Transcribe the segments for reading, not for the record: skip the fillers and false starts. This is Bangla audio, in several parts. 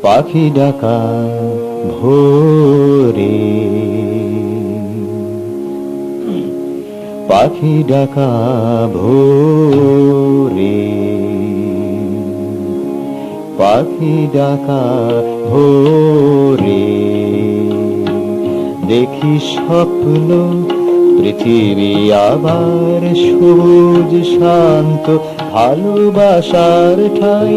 পাখি ডাকা ভোরে, পাখি ডাকা ভোরে, পাখি ডাকা ভোরে। দেখি স্বপ্ন পৃথিবী আবার সবুজ শান্ত, ভালোবাসার ঠাই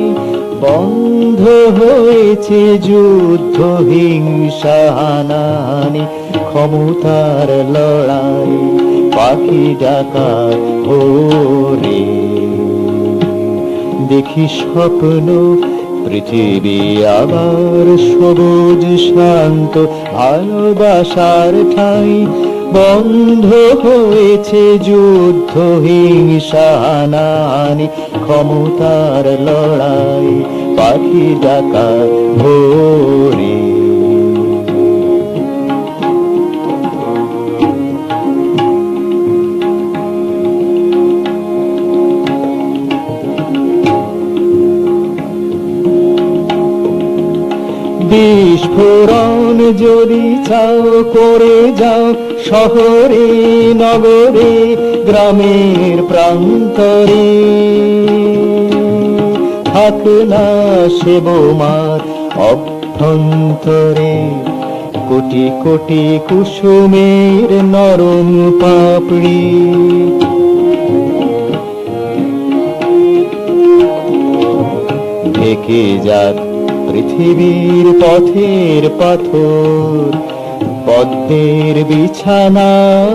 বন্ধ হয়েছে যুদ্ধ হিংসা হানাহানি, ক্ষমতার লড়াই। পাখি ডাকা ভোরে, দেখি স্বপ্ন পৃথিবী আবার সবুজ শান্ত, ভালোবাসার ঠাই বন্ধ হয়েছে যুদ্ধ হিংসা হানাহানি, ক্ষমতার লড়াই। পাখি ডাকা ভোরে, বিস্ফোরণ যদি চাও করে যাও শহরে নগরে গ্রামের প্রান্তরে, থাক না সে বোমার অভ্যন্তরে কোটি কোটি কুসুমের নরম পাপড়ি। ঢেকে যাক পৃথিবীর পথের পাথর, পদ্মের বিছানা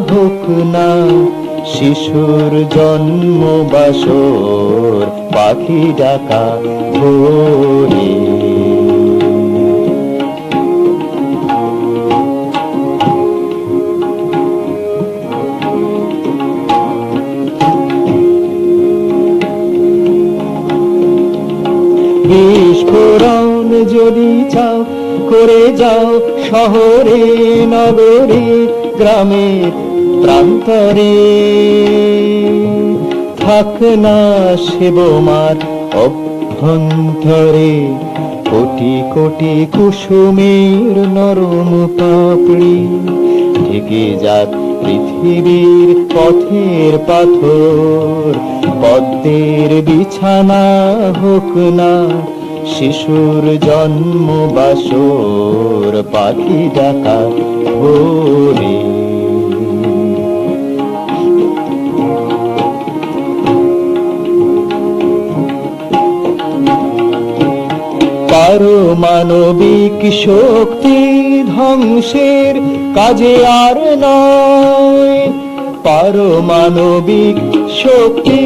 হোক না শিশুর জন্ম বাসর। পাখি ডাকা ভোরে, বিস্ফোরণ যদি চাও করে যাও শহরে নগরে গ্রামের প্রান্তরে, থাক না সে বোমার অভ্যন্তরে কোটি কোটি কুসুমের নরম পাপড়ি। ঢেকে যাক পৃথিবীর পথের পাথর, পদ্মের বিছানা হোক না শিশুর জন্ম বাসর। পাখি ডাকা ভোরে, পারমাণবিক শক্তি ধ্বংসের কাজে আর নয়। পারমাণবিক শক্তি,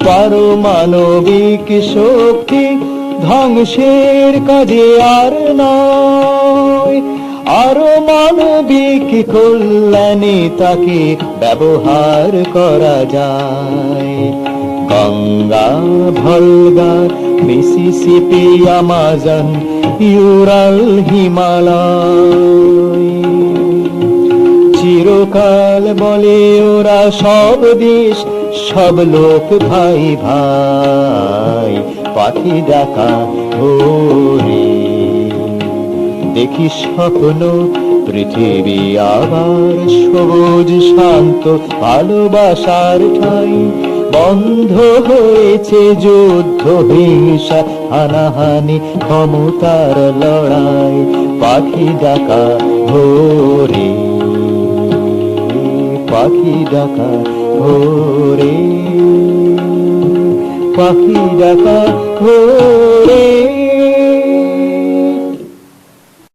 পারমাণবিক শক্তি ধ্বংসের কাজে আর নয়। আরো মানবিক কল্যাণে তাকে ব্যবহার করা যায়। Ganga ভলগা Mississippi Amazon Ural Himalaya, চিরকাল বলে ওরা সব দেশ সব লোক ভাই ভাই। পাখি ডাকা ভোরে, দেখি স্বপ্ন পৃথিবী আবার সবুজ শান্ত, ভালোবাসার ঠাই বন্ধ হয়েছে যুদ্ধ হিংসা হানাহানি, ক্ষমতার লড়াই। পাখি ডাকা ভোরে, পাখি ডাকা ভোরে, পাখি ডাকা ভোরে।